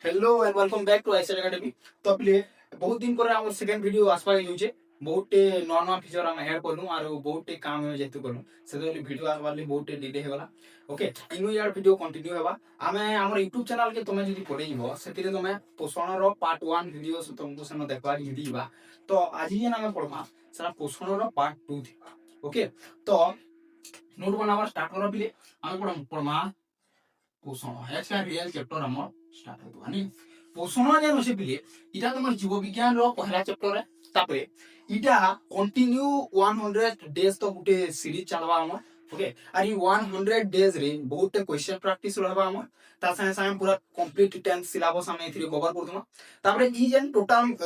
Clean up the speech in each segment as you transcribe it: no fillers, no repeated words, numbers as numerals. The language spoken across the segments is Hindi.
Hello and welcome back to ICR academy. तो अपने बहुत दिन पर हमर सेकंड वीडियो आसपा होउचे। बहुत नवा नवा फीचर हम ऐड करलु और बहुत काम में जेतु करलु से वीडियो आसबार लिए बहुत डिले हेगला। ओके इनु यार वीडियो कंटिन्यू हेबा। आमे हमर YouTube चैनल के तुमे जदी पढे जीवो सेतिरे तुमे पोषण रो पार्ट 1 वीडियोस तुमको सेनो देखबा दिबा। तो आज ही नामे पढमा सारा पोषण रो पार्ट 2 थिबा। ओके तो नोट बनावा स्टार्ट करो बिले आमे पढमा पोषण एच का रियल चैप्टर हमर स्टार्ट होतो हनी पोषण जेन अछि बिले इटा तमर जीव विज्ञान रो पहला चैप्टर है। तापरे इटा कंटिन्यू 100 डेज तो गुटे सीरीज चलबा हमर। ओके और ई 100 डेज रे बहुत क्वेश्चन प्रैक्टिस रहबा हमर ता संगे संगे पूरा कंप्लीट 10 सिलेबस हम एथि कवर करदमा। तापरे ई जेन टोटल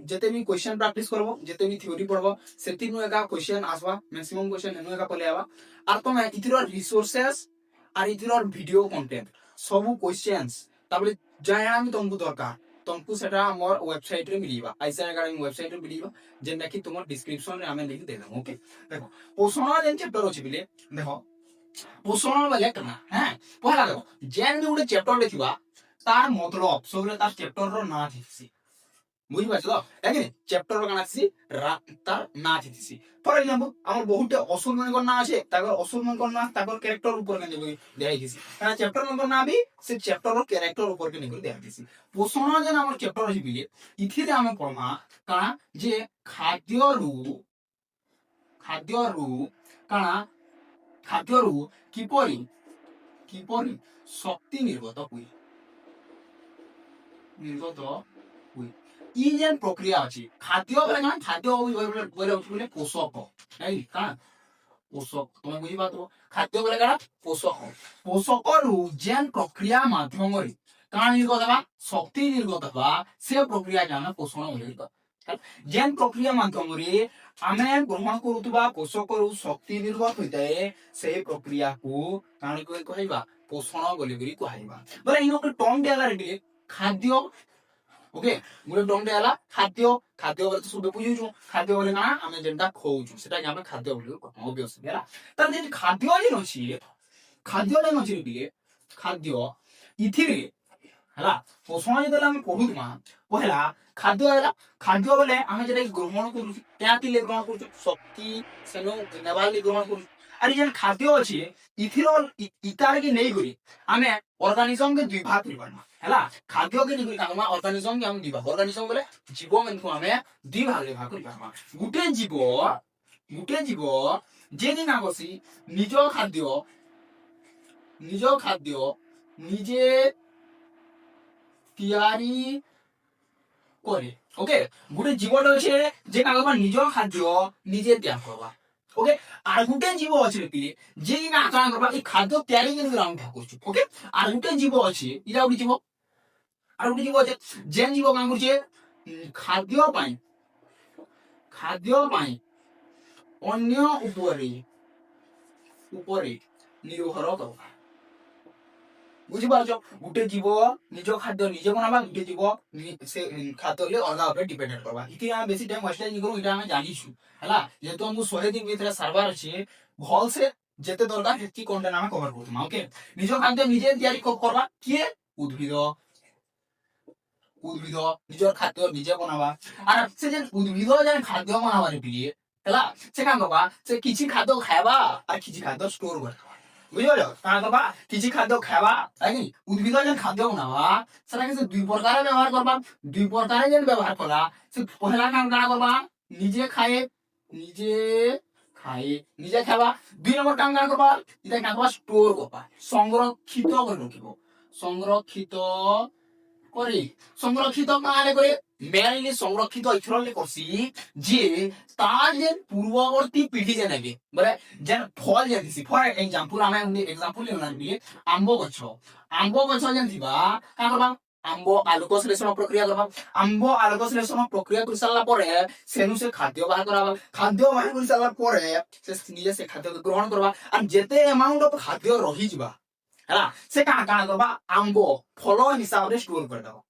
जते भी क्वेश्चन प्रैक्टिस करबो जते भी थ्योरी पढबो सेति नु एका क्वेश्चन आसबा मैक्सिमम क्वेश्चन एनु एका पले आबा और तमे इथिरो रिसोर्सेस और इथिरो वीडियो कंटेंट सब क्वेश्चंस तापरे जाया हम तुमको दरकार तुमको सेटा हमर वेबसाइट रे मिलिबा आईसीआर एकेडमी वेबसाइट रे मिलिबा जेनटा कि तुमर डिस्क्रिप्शन रे हमें लिंक दे दम। ओके देखो पोषण जेन चैप्टर अछि बिले देखो पोषण वाले करना हैं पहला देखो जेन भी उडे चैप्टर लेथिबा तार मतलब सबले तार चैप्टर रो ना थिसी बुझि पाछलो लेकिन चैप्टर काना सी तार ना थिसी। फॉर एग्जांपल हमर बहुत असुर मन को ना আছে ताकर असुर मन को ना ताकर कैरेक्टर ऊपर के देई थिसी काना चैप्टर मन को ना भी से चैप्टर रो कैरेक्टर ऊपर के निकल देई थिसी। पोषण जेन हमर चैप्टर अछि बिले इथिरे हम पढमा काना जे खाद्य रु काना किपरि किपरि शक्ति निर्गत हुई ई जेन प्रक्रिया अछि खाद्य बेले ना खाद्य बोले बोले पोषक नहीं का पोषक तुम बुझी बात हो खाद्य बेले का पोषक रु जेन प्रक्रिया माध्यम रे का निर्गत बा शक्ति निर्गत बा से प्रक्रिया जाना पोषण बोले जेन प्रक्रिया माध्यम रे आमे ग्रहण करूतबा पोषक रु शक्ति निर्गत होइताए से प्रक्रिया को काणी को कहैबा पोषण बोले कहैबा बोले इनो के टर्म देला रे खाद्य। ओके गुरे डंडे आला खाद्य खाद्य बोले तो सब बुझिजु खाद्य बोले ना हमें जेंटा खोउजु सेटा के हमें खाद्य बोले ऑब्वियस हेला तर जे खाद्य जे नछि बिले खाद्य इथिरे हला पोषण जे हम पढुमा पहला खाद्य हला खाद्य बोले हमें जेटा ग्रहण करू त्याति ले ग्रहण करू शक्ति सेनो नेवाली ग्रहण करू अरे जेन खाद्य अछि इथिरो इतार के नै करी हमें ऑर्गेनिज्म के दुई भाग करबा हला खाद्य के निकल कामा ऑर्गेनिज्म के हम दिबा ऑर्गेनिज्म बोले जीव मन को हमें दुई भाग रे भाग करबा गुटे जीव जे दिन आगसी निजो खाद्य निजे तैयारी करे। ओके गुटे जीवटा अछि जे कागबा निजो खाद्य निजे तैयार करबा। ओके आर गुटे जीव अछि रे जे ना का करबा ई खाद्य तैयारी के ग्राउंड भाग करछु। ओके आर गुटे जीव अछि इरा गुटे जीव आर गुटे जीव अछि जेन जीव का करछु खाद्य पाई अन्य उपरे निर्भर करबा बुझि पारछो गुटे जीव निज खाद्य निजे बनाबा गुटे जीव से खाद्य ले अलगा ऊपर डिपेंडेंट करबा इति हम बेसी टाइम वेस्ट नहीं करू इटा हम जानि छु हला जेतो हमको 100 दिन भीतर सर्वर अछि भल से जेते दरकार हेती कंटेंट हम कवर करतमा। ओके निज खाद्य निजे तैयारी करबा के उद्भिद निजर खाद्य निजे बनाबा और से जे उद्भिद जे खाद्य बनाबा रे बिए हला से का करबा से किछि खाद्य खायबा और किछि खाद्य स्टोर करबा बुझियो का करबा किछि खाद्य खायबा आइ उद्भिद जे खाद्य बनाबा सेटा के से दुई प्रकार व्यवहार करबा दुई प्रकार जे व्यवहार करा से पहला काम का करबा निजे खायबा दुई नंबर काम का करबा इटा का करबा स्टोर करबा संरक्षित काले करे मेनली संरक्षित इथरले करसी जे तार जे पूर्ववर्ती पीढ़ी जे नेबे बोले जेन फल जे दिसी फॉर एग्जांपल हमें एग्जांपल लेना बिले आंबो गछ जेन दिबा का करबा आंबो आलोक संश्लेषण प्रक्रिया करबा आंबो आलोक संश्लेषण प्रक्रिया कर साला परे सेनु से खाद्य बाहर कराबा खाद्य बाहर कर साला परे से निजे से खाद्य ग्रहण करबा और जेते अमाउंट ऑफ खाद्य रही जिबा हला से का करबा आंबो फल हिसाब रे स्टोर कर दबा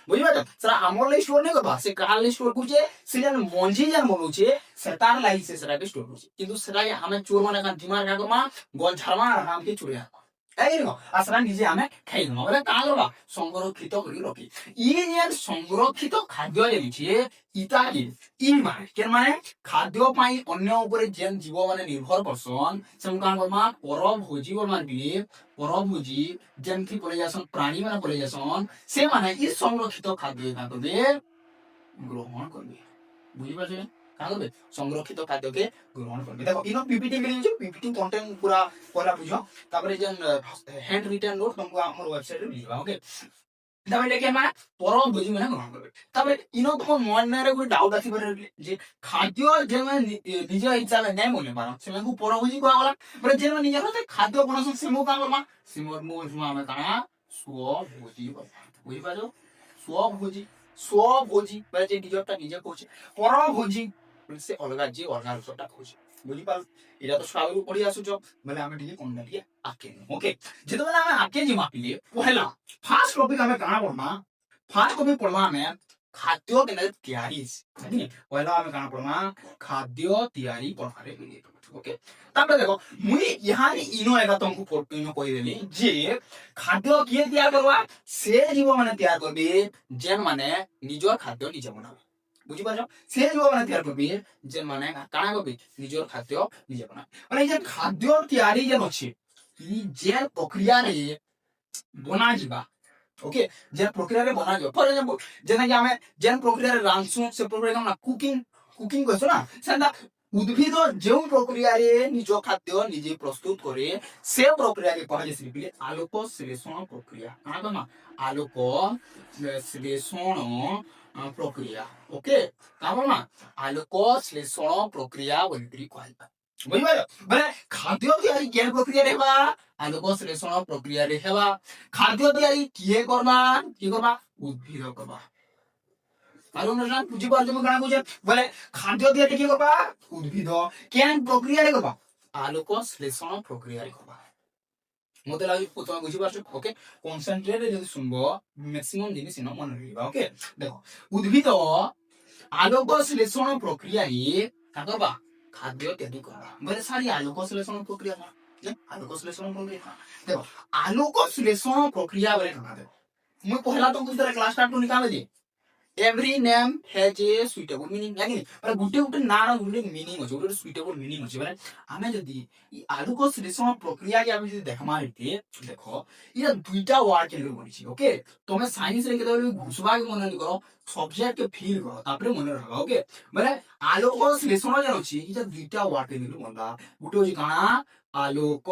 बुझि बात सरा हमर ले स्टोर नै करबा से काल ले स्टोर कुजे से जन मंजी जन बनउछे सेतार लाई से सरा के स्टोर कुजे किंतु सरा के हमें चोर माने का दिमाग का कमा गोल झरमा आराम के चुरिया আসলে নিজে আমি খাই না বলে কাঁ লবা সংরক্ষিত করে রখি ই যে সংরক্ষিত খাদ্য যেমিছি ইত্যাদি ই মানে খাদ্য পাই অন্য উপরে যেন জীব মানে নির্ভর করছন সেমন কাঁ করমা পরভোজী বলমান বিলি পরভোজী যেমতি পড়ে যাসন প্রাণী মানে পড়ে যাসন সে মানে ই সংরক্ষিত খাদ্য কাঁ করবে গ্রহণ করবে বুঝিপারছেন কাঁ করবে সংরক্ষিত খাদ্যকে গ্রহণ করবে দেখো ইনো পিপিটি মিলিছো পিপিটি কন্টেন্ট পুরা পড়া বুঝো তারপরে যেন হ্যান্ড রিটেন নোট তোমাকে আমার ওয়েবসাইটে মিলবা ওকে তারপরে লেখে মানে পরভোজী মানে গ্রহণ করবে তারপরে ইনো তোমার মনে গোটে ডাউট আসি পারে যে খাদ্য যে নিজ হিসাবে নেই মনে পার সেମାନଙ୍କୁ পরভোজী কুয়া গলা মানে যে নিজের হাতে খাদ্য বনাসন সেমো কাঁ করমা সেমর মো আমি কাଣା স্বভোজী বুঝিপারছো স্বভোজী স্বভোজী মানে যে নিজরটা নিজে কହୁଛି পরভোজী ସେ ଅଲଗା ଯିଏ ଅଲଗା ଜିନିଷଟା କହୁଛି ବୁଝିପାରୁଛ ଏଇଟା ତ ସ୍ୱାଭାବିକ ପଢି ଆସୁଛ ବୋଲେ ଆମେ ଟିକେ କଣ ଟିକେ ଆଗକେ ଓକେ ଯେତେବେଳେ ଆମେ ଆଗକେ ଯିମା ପିଲେ ପହେଲା ଫାର୍ଷ୍ଟ ଟପିକ ଆମେ କାଣା ପଢମା ଫାର୍ଷ୍ଟ ଟପିକ ପଢମା ଆମେ ଖାଦ୍ୟ କେନେ ତିଆରି ହେଇଛି ପହେଲା ଆମେ କାଣା ପଢମା ଖାଦ୍ୟ ତିଆରି ପଢବାରେ ଓକେ ତାପରେ ଦେଖ ମୁଇ ଇହାନି ଇନୋ ଏକା ତମକୁ ଇନୋ କହିଦେଲି ଯେ ଖାଦ୍ୟ କିଏ ତିଆରି କରବା ସେ ଜୀବ ମାନେ ତିଆରି କରିବେ ଯେନ୍ ମାନେ ନିଜର ଖାଦ୍ୟ ନିଜେ ବନାବେ বুঝিপারছ সে যে মানে তৈরি করবি যে মানে কাଣା করবি নিজের খাদ্য নিজে বনা মানে যে খাদ্য তৈরি যেন আছে ই যে প্রক্রিয়ারে বনা ଯିବା ওকে যে প্রক্রিয়ারে বনা যাব ফর এক্সাম্পল যেন কি আমি যে প্রক্রিয়ারে রাঁধছু সে প্রক্রিয়া না কুকিং কুকিং করছ না সেটা উদ্ভিদ যে প্রক্রিয়ারে নিজ খাদ্য নিজে প্রস্তুত করে সে প্রক্রিয়াকে কুহাযাଏ পিলে আলোক শ্লেষণ প্রক্রিয়া কাଣା কমা আলোক শ্লেষণ প্রক্রিয়া ওকে তারপর না আলোক শ্লেষণ প্রক্রিয়া বলি কুহাଯିବା বুঝিপার মানে খাদ্য তৈরি কেন প্রক্রিয়ারে হেবা আলোক শ্লেষণ প্রক্রিয়ারে হেবা খাদ্য তৈরি কিয়ে করবা কি করবা উদ্ভিদ করবা কারণ না বুঝিপারছ মু কাଣା কହୁଛେ বলে খাদ্য তৈরি কি করবা উদ্ভিদ কেন প্রক্রিয়ারে করবা আলোক শ্লেষণ প্রক্রিয়ারে করবা মতে লাগি তুমি বুঝিপারছ ওকে কনসেন্ট্রেট যদি শুনব ম্যাক্সিমাম জিনিস ইনো মনে রহিবা ওকে দেখো উদ্ভিদ আলোক শ্লেষণ প্রক্রিয়ারে কা করবা খাদ্য তৈরি করবা বলে সারি আলোক শ্লেষণ প্রক্রিয়া না আলোক শ্লেষণ প্রক্রিয়া দেখো আলোক শ্লেষণ প্রক্রিয়া বলে কানা দেখো মুই পহলা তুমକୁ তেরা ক্লাস স্টার্ট করনি কালে যে every name has a suitable meaning like মানে গুটে গুটে না গুটে মিনিং আছে গুটে সুইটেবল মিনিং আছে মানে আমি যদি এই আলোক শ্লেষণ প্রক্রিয়া কে আমি যদি দেখমা রিতে দেখো এটা দুইটা ওয়ার্ড কে বনিছি ওকে তুমি সায়েন্স রে কেতে ঘুষবা কি মনে করো সবজেক্ট কে ফিল করো তারপরে মনে রাখবা ওকে মানে আলোক শ্লেষণ যেন আছে এটা দুইটা ওয়ার্ড কে বনলা গুটে হচ্ছে কানা আলোক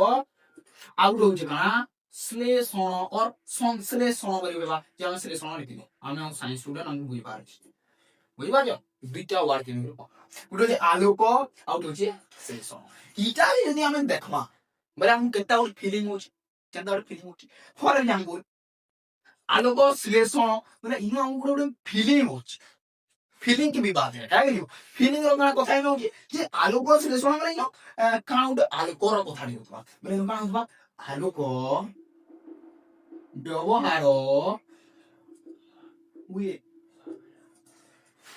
ଆଉ ଗୋଟେ ହଉଛି କାଣା ଶ୍ଲେଷଣ ଅର ସଂଶ୍ଲେଷଣ କରିବା ଯେ ଆମେ ଶ୍ଲେଷଣ ଲେଖିଲେ ଆମେ ଆମ ସାଇନ୍ସ ଷ୍ଟୁଡେଣ୍ଟ ଆମେ ବୁଝିପାରୁଛୁ ବୁଝିପାରୁଛ ଦୁଇଟା ୱାର୍ଡ କେମିତି ଗୋଟେ ହଉଛି ଆଲୋକ ଆଉ ଗୋଟେ ହଉଛି ଶ୍ଲେଷଣ ଇଟା ଯଦି ଆମେ ଦେଖବା ବୋଲେ ଆମକୁ କେତେ ଗୋଟେ ଫିଲିଂ ହଉଛି କେତେ ଗୋଟେ ଫିଲିଂ ହଉଛି ଫର ଏକ୍ସାମ୍ପଲ ଆଲୋକ ଶ୍ଲେଷଣ ବୋଲେ ଇନୁ ଆମକୁ ଗୋଟେ ଫିଲିଂ ହଉଛି फीलिंग की भी बात है क्या करियो फीलिंग रो गाना কথা ହେଉଚି ଯେ ଆଲୋକ ଶ୍ଲେଷଣ ମାନେ କାଣା ଗୋଟେ ଆଲୋକର କଥା ହେଉଥିବା ମାନେ କାଣା ହେଉଥିବା ଆଲୋକ ବ୍ୟବହାର ହୁଏ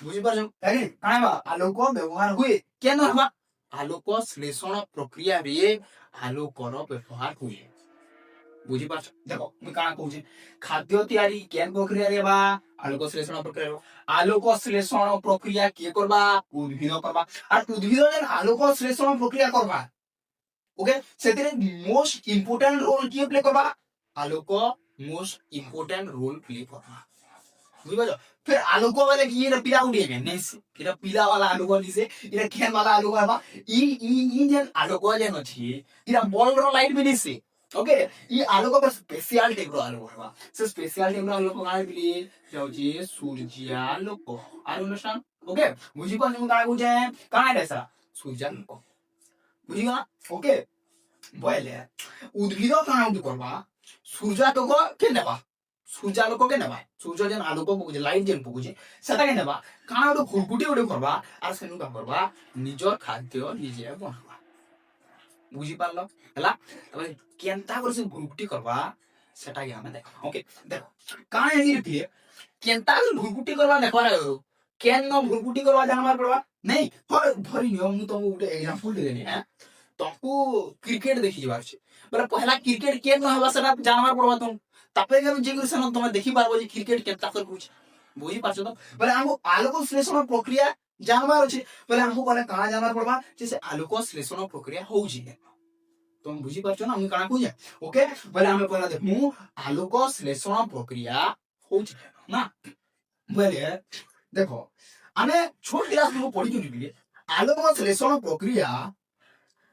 ବୁଝିପାରୁଛ କାହିଁ କାଣା ହେବା ଆଲୋକ ବ୍ୟବହାର ହୁଏ କେନ ହେବା ଆଲୋକ ଶ୍ଲେଷଣ ପ୍ରକ୍ରିୟାରେ ଆଲୋକର ବ୍ୟବହାର ହୁଏ বুঝিপারছ দেখো মুই কাଣା কହୁଛି খাদ্য তৈরি কেন প্রক্রিয়ারে বা আলোক শ্লেষণ প্রক্রিয়া আলোক শ্লেষণ প্রক্রিয়া কিয়ে করবা উদ্ভিদ করবা আর উদ্ভিদ যেন আলোক শ্লেষণ প্রক্রিয়া করবা ওকে সেতিরে মোস্ট ইম্পর্টেন্ট রোল কিয়ে প্লে করবা আলোক মোস্ট ইম্পর্টেন্ট রোল প্লে করবা বুঝিপারছ फिर आलोक वाले की ये पीला उड़ी है नहीं ये पीला वाला आलोक दिसे ये खेन वाला आलोक है बा ई जेन आलोक जेन अछि ये बॉल रो लाइट भी दिसे ओके ये आलोक पर स्पेशल टाइप रो आलोक है से स्पेशल टाइप रो आलोक काहे बिली जाउची सूर्यालोक आर अंडरस्टैंड ओके बुझी पाछ हम काहे बुझे काहे देसा सूर्यालोक बुझिगा ओके बोले उद्भिद काहे उठ करबा सूर्यालोक के नेबा सूर्यालोक के नेबा सूर्य जेन आलोक पकुजे लाइट जेन पकुजे सेटा के नेबा काहे उठ खुरकुटी उठ करबा आर सेनु का करबा निजर खाद्य निजे बनाबा बुझी पारल हला तबे केनता कर से भुरकुटी करबा सेटा के हमें देखो ओके देखो काहे एनी रे केनता भुरकुटी करबा देखो रे केन न भुरकुटी करबा जानमार पड़बा नहीं फॉर नियम तो उटे एग्जांपल दे देनी है तुमको क्रिकेट देखि जबार छे बोले पहला क्रिकेट के न हवा सेटा जानवर पड़वा तुम तापे के जे गुरसन तुम देखि पारबो जे क्रिकेट केता कर कुछ बुझी पाछो तो बोले हमको आलोक श्लेषण प्रक्रिया जानवर अछि बोले हमको बोले कहा जानवर पड़वा जैसे आलोक श्लेषण प्रक्रिया हो जी तुम बुझी पाछो ना हम काना कुछ ओके बोले हम पहला देखमु आलोक श्लेषण प्रक्रिया हो जी ना बोले देखो आमे छोट क्लास में पढ़ी जुली आलोक श्लेषण प्रक्रिया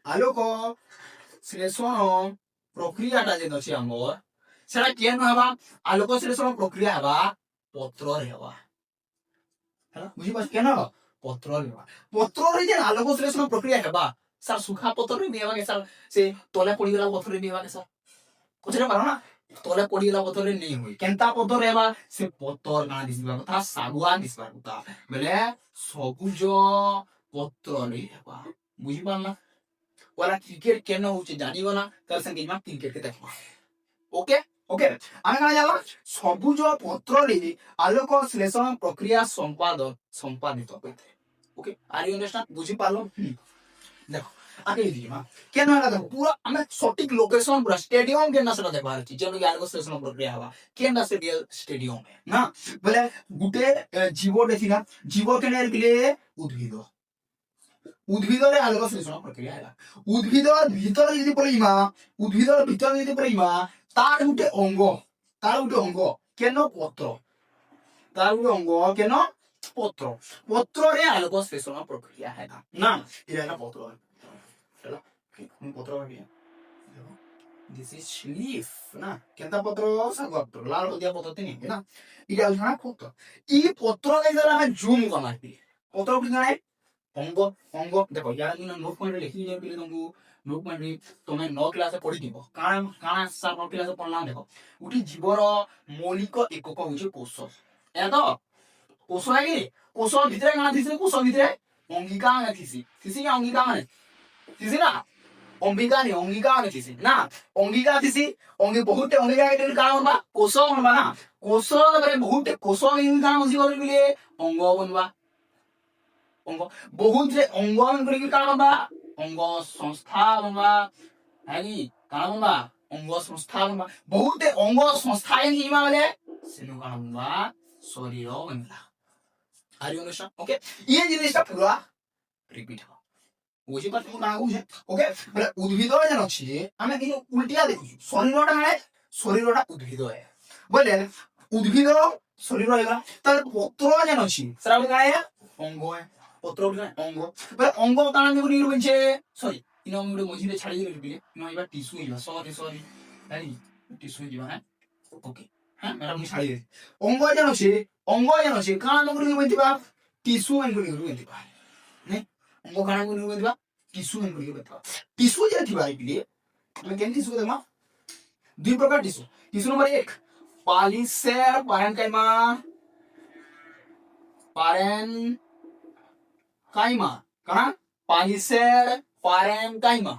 आलोक श्लेषण प्रक्रियाटा जे अछि हमर सेटा केन हवा आलोक श्लेषण प्रक्रिया हवा पत्र रे हवा हैला बुझी पाछ केन हवा पत्र रे हवा पत्र रे जे आलोक श्लेषण प्रक्रिया हवा सर सुखा पत्र रे देवा के सर से तले पड़ी गेला पत्र रे देवा के सर कुछ रे मारो ना तले पड़ी गेला पत्र रे नहीं होई केनता पत्र रे हवा से पत्र ना दिसबा कथा सागुआन दिसबा कथा बेले सबुज पत्र रे हवा बुझी पाना वाला क्रिकेट केन होचे जानिबो ना तर संगे मा क्रिकेट के देखबा ओके ओके आमे का जाला सबुज पत्र रे आलोक श्लेषण प्रक्रिया संपादित होते ओके आर यू अंडरस्टैंड बुझी पालो देखो आगे दिमा केन होला देखो पूरा हमें सटीक लोकेशन पूरा स्टेडियम के नसला देखबार छी जेनो आलोक श्लेषण प्रक्रिया हवा केन स्टेडियम है ना बोले गुटे जीव देखिना जीव केने गेले उद्भिद उद्भिदरे आलोक श्लेषण प्रक्रिया है उद्भिदर भीतर यदि पड़िमा उद्भिदर भीतर यदि पड़िमा तार गुटे अंग केनो पत्र तार गुटे अंग केनो पत्र पत्र रे आलोक श्लेषण प्रक्रिया है ना इरा ना पत्र चलो पत्र है दिस इज लीफ ना केनता पत्र सागपत्र लाल हदिया पत्र तिनी ना इरा ना पत्र ई पत्र के जरा हमें जूम करना है पत्र की जाने अंग अंग देखो यार इन नोट पॉइंट लिखि जे पिले तुमको नोट पॉइंट तुमे 9 क्लास में पढ़ी दिबो काना काना सर 9 क्लास में पढ़ला देखो उठी जीवर मौलिक एकक होचे कोष ए तो कोष है कोष भितरे काना थिसे कोष भितरे अंगिका ना थिसी थिसी या अंगिका ना थिसी ना अंगिका ना थिसी ना अंगिका थिसी अंगी बहुत अंगिका के कारण बा कोष बनबा ना कोष रे बहुत कोष अंगिका मसी कर लिए अंग बनबा अंग बहुत जे अंगन करी कारण बा अंग संस्था बनबा हैनी कारण बा अंग संस्था बनबा बहुत अंग संस्था ही माने सेनु कारण बा शरीर बनला आर यू अंडरस्टैंड ओके ये जिनिसटा पूरा रिपीट हो बुझी पाछ ना बुझे ओके बोले उद्भिद जन अछि हमें कि उल्टिया देखु शरीरटा है शरीरटा उद्भिद है बोले उद्भिद शरीर होगा तर पत्र जन अछि सरा का है अंग है पत्र अंग बोले अंग काना में गुनी बनछे सॉरी इनो मुडे मझिले छाड़ी देले बिले इनो इबा टिश्यू हिबा सॉरी हैनी टिश्यू हिबा है ओके हां मेरा मुझे छाड़ी दे अंग जन छे काना में गुनी बनथिबा टिश्यू में गुनी बनथिबा ने अंग काना गुनी बनथिबा टिश्यू में गुनी बनथिबा टिश्यू जे थिबा बिले तुम केन टिश्यू देखमा दुई प्रकार टिश्यू नंबर 1 पॉलीसेर पारेन्काइमा कना पॉलीसेर पारेन्काइमा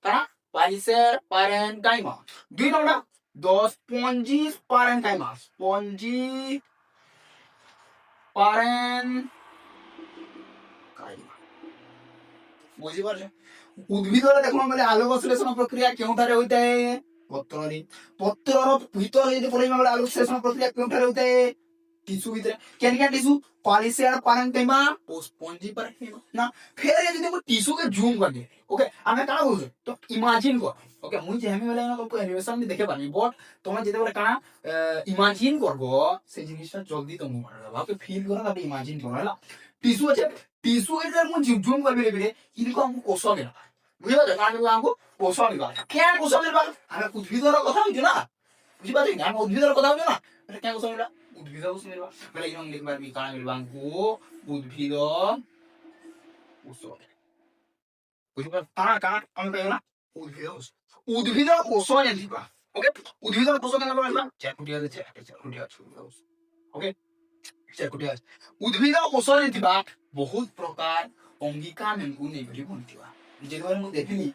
कना पॉलीसेर पारेन्काइमा दुई नंबर 10 स्पॉन्जी पारेन्काइमा स्पॉन्जी पारेन्काइमा बुझी पारछ उद्भिद रे देखो माने आलोक श्लेषण प्रक्रिया केउठारे होइता है पत्र रे पत्रर भीतर यदि पड़िमा माने आलोक श्लेषण प्रक्रिया केउठारे होइता है टिश्यू भीतर केन टिश्यू पॉलीसेर पारेन्काइमा और स्पॉन्जी पारेन्काइमा ना फिर यदि हम टिश्यू के जूम कर दे ओके हमें काना बोल तो इमेजिन कर ओके मुई जे हमें वाला को एनिमेशन में देखे पानी बट तुम जेते बोले काना इमेजिन करबो से जिनिसटा जल्दी तुम मारबा ओके फील करा तब इमेजिन करो हैला टिश्यू আছে टिश्यू এর মু জুম করবে বেলে ইনকো আমকো কোষ মিলা বুঝিবা তো কারণ আমকো কোষ মিলা কে কোষ মিলবা আমি উদ্ভিদর কথা হইছো না বুঝিবা তো আমি উদ্ভিদর কথা হইছো না এটা কে কোষ মিলা উদ্ভিদ কোষ মিলবা বেলে ইনং লিখবার বি কানা মিলবা আমকো উদ্ভিদ কোষ বুঝিবা কানা কানা আমি কইও না উদ্ভিদ কোষ জানিবা ওকে উদ্ভিদ কোষ কেন বলবা চাকুটিয়া দে চাকুটিয়া ওকে চাকুটিয়া উদ্ভিদ কোষ জানিবা बहुत प्रकार अंगिका मेंगु नै भरि बनथिबा जेनवर मु देखिनी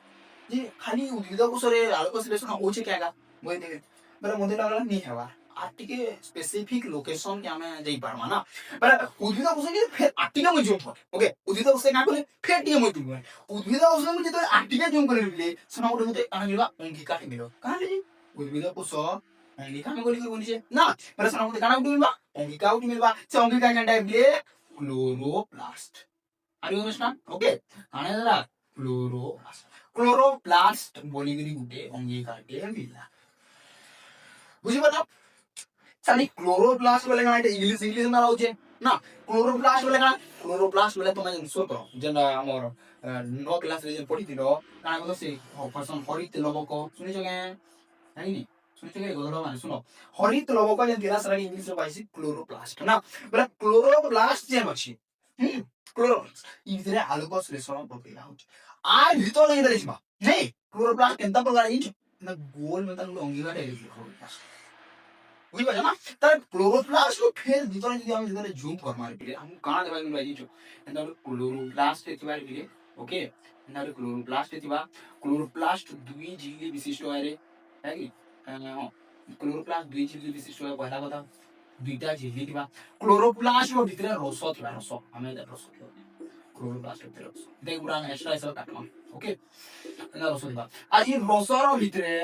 जे खाली उद्भिद कोष रे आलोक श्लेषण होचे क्यागा मोय देखे बरे मोते लागला नि हेबा आटिके स्पेसिफिक लोकेशन के हमें जाई पारमा ना पर उद्भिद कोश के फिर आटिके में जूम कर ओके उद्भिद कोश का बोले फिर टिके में जूम कर उद्भिद कोश में जेतो आटिके जूम कर ले सना गोटे मते काना मिलबा अंगिका के मिलो काना ले उद्भिद कोश अंगिका में गोली कोनी छे ना पर सना गोटे काना मिलबा अंगिका उठी मिलबा से अंगिका कांडा ले chloroplast are you understand okay काना जरा क्लोरोप्लास्ट बोलीगिरी गुटे अंगिका के मिला बुझी पाता साली क्लोरोप्लास्ट बोले ना इंग्लिश ना लाउचे ना क्लोरोप्लास्ट बोले तो मैं सो करो जेना हमर 9 क्लास रे पढ़ी दिलो काना को से पर्सन हरित लवक सुनि छगे नहीं सुनि छगे गोदलो माने सुनो हरित लवक जे दिरा सरा इंग्लिश रे पाइसी क्लोरोप्लास्ट ना बोले क्लोरोप्लास्ट जे अछि क्लोरोप्लास्ट इधरे आलोक श्लेषण प्रक्रिया होछ आ भीतर नहीं दरिसमा नहीं क्लोरोप्लास्ट केनता प्रकार इन ना गोल में तान अंगिका डायरेक्ट बुझी पाछो ना तार क्लोरोप्लास्ट को फिर भीतर যদি আমি যেটা জুম কর মারি পিলে আমি কানা দেবা কিন্তু আইছো এন্ড ক্লোरोप्लास्ट এতিবা পিলে ওকে এন্ড ক্লোरोप्लास्ट এতিবা क्लोरोप्लास्ट দুই ঝিল্লি বিশিষ্ট হয় রে হ্যাঁ क्लोरोप्लास्ट দুই ঝিল্লি বিশিষ্ট হয় পহলা কথা দুইটা ঝিল্লি দিবা क्लोरोप्लास्ट को ভিতরে রস দিবা রস আমি এটা রস দিও क्लोरोप्लास्ट ভিতরে রস দেখ পুরা এক্সট্রা এসব কাটলাম ওকে এটা রস দিবা আর এই রসর ভিতরে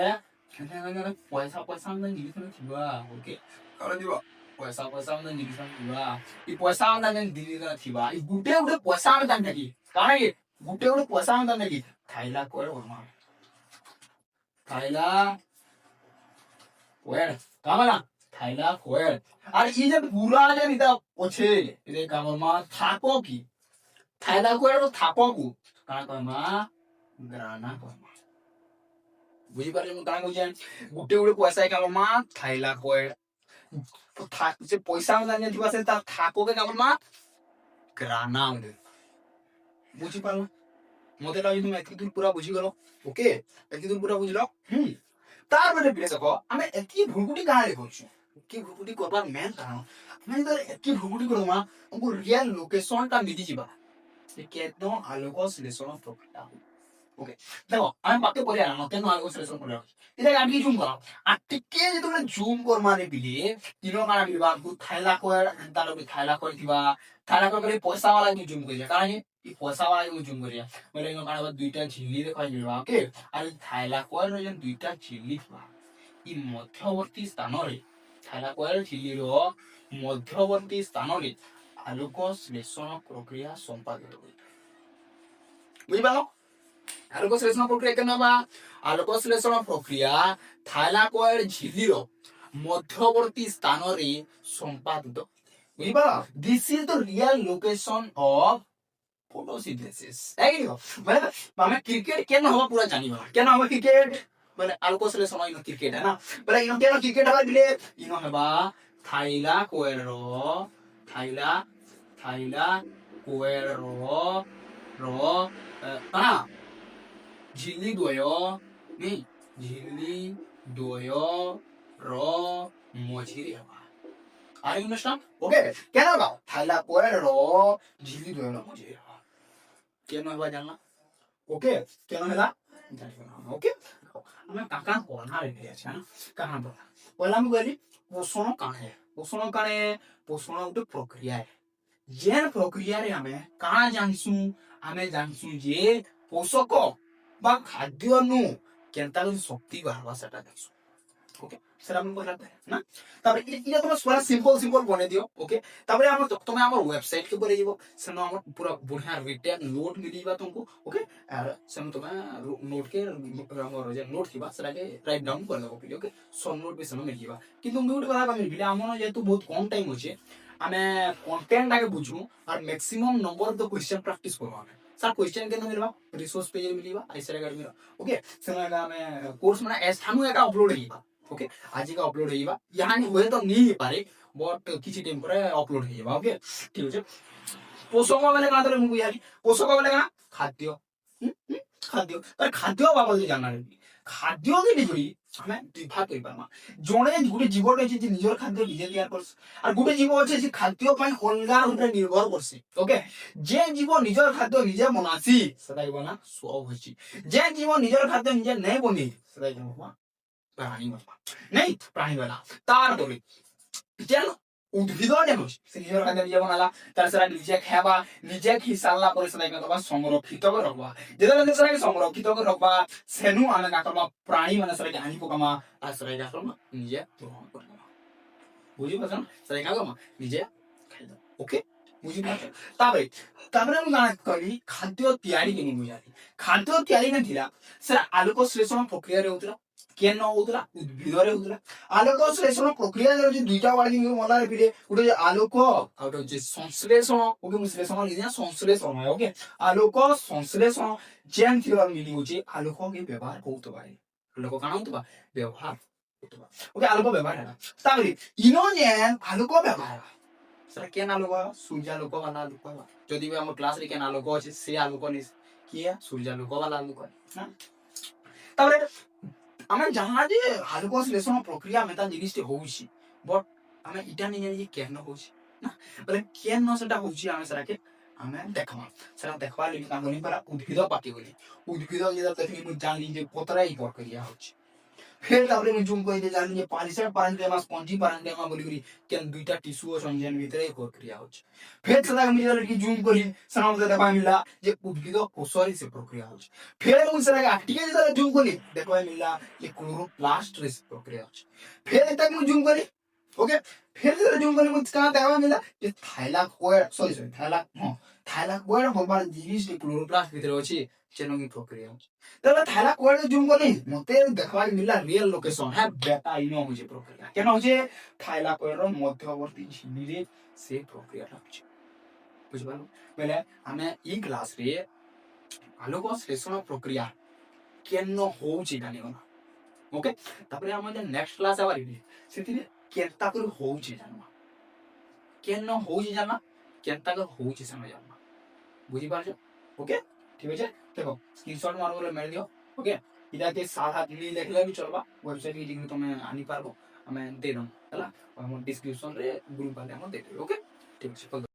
কেন পয়সা পয়সা না জিনিস না থিবা ওকে কারণ দিবা পয়সা না জিনিস না থিবা এই পয়সা না জিনিস না থিবা এই গুটে গুটে পয়সা না দান নাকি কারণ এই গুটে গুটে পয়সা না দান নাকি থাইলা কয় ওরমা থাইলা কয় কামালা থাইলা কয় আর এই যে পুরা যে নিতা আছে এই কামমা থাকো কি থাইলা কয় তো থাকো কু কারণ কয় মা গ্রানা কয় বুঝি পারে মু কানা কইছেন গুটে গুটে পয়সা কামমা থাইলা কয় যে পয়সা না জানি দিবা সে তা থাকো কে কামমা গ্রানা বুঝি পারো মতে লাগি তুমি এতকি দূর পুরা বুঝি গলো ওকে এতকি দূর পুরা বুঝলো তার মানে বিলে দেখো আমি এতকি ভুলকুটি কারে করছি কি ভুলকুটি করবার মেন কারণ আমি তো এতকি ভুলকুটি করো মা আমকো রিয়েল লোকেশনটা মিদি ଯିବା যে কেন আলোক বিশ্লেষণ প্রক্রিয়া ওকে দেখো আমি বাক্য পড়ে আনো কেন আলোক বিশ্লেষণ করে এটা আমি জুম করা আর টিকে যেতবে জুম কর মানে বিলে তিনো কানা বিবা থাইলা কয় তার থাইলা কয় দিবা থাইলা করে পয়সা वाला কি জুম করিয়া কারণ এই পয়সা वाला কি জুম করিয়া মানে ইনো কানা দুইটা ঝিল্লি দেখাই দিবা ওকে আর থাইলা কয় যেন দুইটা ঝিল্লি দিবা এই মধ্যবর্তী স্থানরে থাইলা কয় ঝিল্লির মধ্যবর্তী স্থানরে আলোক বিশ্লেষণ প্রক্রিয়া সম্পাদিত হয় বুঝি পালো আলোক বিশ্লেষণ প্রক্রিয়া কেন বা আলোক বিশ্লেষণ প্রক্রিয়া থাইলাকয়েড ঝিল্লির মধ্যবর্তী স্থানরে সম্পাদিত বুঝি পালো this is the real location of photosynthesis এই মানে আমি ক্রিকেট কেন হবা পুরা জানিবা কেন হবা ক্রিকেট মানে আলোক বিশ্লেষণ ইনো ক্রিকেট है ना মানে ইনো কেন ক্রিকেট হবা দিলে ইনো হবা থাইলাকয়েড থাইলাকয়েড 아 ঝিল্লি দ্বয় নি ঝিল্লি দ্বয় র মঝিরে হবা আর ইউ আন্ডারস্ট্যান্ড ওকে কেন হবা থাইলা পরে র ঝিল্লি দ্বয় র মঝিরে হবা কেন হবা জানলা ওকে কেন হলা জানিবা ওকে আমি কাকা কোনা রে আছে না কাকা বলা পহলা আমি কইলি পোষণ কানে পোষণ ଗୋଟେ ପ୍ରକ୍ରିୟା ଯେ ପ୍ରକ୍ରିୟାରେ ଆମେ କାଣା ଜାଣିଛୁ ଆମେ ଜାଣିଛୁ ଯେ पोषक बा खाद्य नु केनता शक्ति बाहरवा सेटा देखसु ओके सेरा हम बोला ना तबे इया तो पूरा सिंपल बने दियो ओके तबे हम तुम हमर वेबसाइट के परे जीवो सेनो हम पूरा बढ़िया रिटेन नोट मिलीबा तुमको ओके और सेनो तुम नोट के हमर जे नोट थिबा सेरा के राइट डाउन कर लो ओके सम नोट पे सेनो मिलीबा किंतु नोट कथा हम मिले हमन जेतु बहुत कम टाइम होचे हमें कंटेंट आके बुझू और maximum number of the question practice करू हमें सर क्वेश्चन केन मिलबा रिसोर्स पेज मिलबा आईसर एकेडमी ओके सेना में कोर्स माने एस थानु एका अपलोड हेबा ओके आज का अपलोड हेबा यहां होय तो नहीं पारे बट किछि टाइम पर अपलोड हेबा ओके ठीक है पोषक वाले का तो मुगु यारी पोषक वाले का खाद्य खाद्य बाबा जानना खाद्य के जोड़ी हमें विभाग कर पामा जोने गुटे जीव रही जे निजर खाद्य निजे तैयार करस और गुटे जीव अछि जे खाद्य पय अलगा रुपे निर्भर करसी ओके जे जीव निजर खाद्य निजे बनासी सदा बना स्व होची जे जीव निजर खाद्य निजे नै बनी सदा प्राणी बनवा नहीं प्राणी बना तार बोले जेन उद्भिद देखो से निजर खाद्य निजे बनाला तार सेरा निजे खाबा निजे खि सालला पर सेना के तबा संरक्षित कर रखबा जेदा सेरा के संरक्षित कर रखबा सेनु आने का करबा प्राणी माने सेरा के हानि पकामा आ सेरा के करबा निजे ग्रहण करबा बुझी पाछन सेरा का गमा निजे खाइदा ओके बुझी पाछ ताबरे ताबरे हम गाना करी खाद्य तयारी के नि बुझाली खाद्य तयारी न थिला सेरा आलोक श्लेषण प्रक्रिया रे होतला केन होतला उद्भिद रे होतला आलोक श्लेषण प्रक्रिया रे दुईटा वाली मला रे पिले उडे आलोक आउट जे संश्लेषण ओके मु श्लेषण लिया संश्लेषण है ओके आलोक संश्लेषण जेन थिला मिली होची आलोक के व्यवहार होत बाय लोक काना होत बा व्यवहार होत बा ओके आलोक व्यवहार है ताबरे इनो जेन आलोक व्यवहार सर केन आलोक सूर्यालोक वाला आलोक जदि भी हम क्लास रे केन आलोक अछि से आलोक नि किया सूर्यालोक वाला आलोक हां ताबरे आमे जानला जे आलोक श्लेषण प्रक्रिया में ता जिनिस होउची बट आमे इटा नि जे केन होउची ना बोले केन सेटा होउची आमे सरा के आमे देखमा सरा देखबा लि का गनि पर उद्भिद पाके बोली उद्भिद जे देखि मु जानली जे पतरा ही प्रक्रिया होउची फिर ताबरे मु जुम कहि दे जानली जे पालिसर पारेंटेमा स्पॉन्जी पारेंटेमा बोली गरी केन दुईटा टिश्यू संजन भितरे प्रक्रिया होउची फिर सदा मु जे कि जुम करी सना मते देखबा मिला जे उद्भिद कोषरी से प्रक्रिया होउची फिर मु सरा आटिके जे जुम करी देखबा मिला ये क्लोरोप्लास्ट रे प्रक्रिया होउची फिर तक मु जुम करी ओके फिर जे जुम करी मु का देखबा मिला जे थाइलाकोइड सॉरी थाइलाकोइड होबार जिनिस जे क्लोरोप्लास्ट भितरे अछि चेनो की प्रक्रिया होउची तबे थाइलाकोइड जुम करी मते देखबा मिला रियल लोकेशन है बेटा इनो होजे प्रक्रिया केन होजे थाइलाकोइड रो मध्यवर्ती झिल्ली रे से प्रक्रिया होउची बुझबालो बेले हमें ई क्लास रे आलोक श्लेषण प्रक्रिया केन होउची जानिगोना ओके तापरे हम जे नेक्स्ट क्लास आबारी सेतिले केनता कर होउची जानवा केन होउची जानना केनता कर होउची समझ जानना बुझी पारछो ओके ठीक है देखो स्क्रीनशॉट मारो बोले मेल दियो ओके इदा के साथ हाथ मिली देखले भी चलबा वेबसाइट की लिंक तुम आनी पारबो हमें दे दम हला हम डिस्क्रिप्शन रे ग्रुप वाले हम दे देबो ओके ठीक है।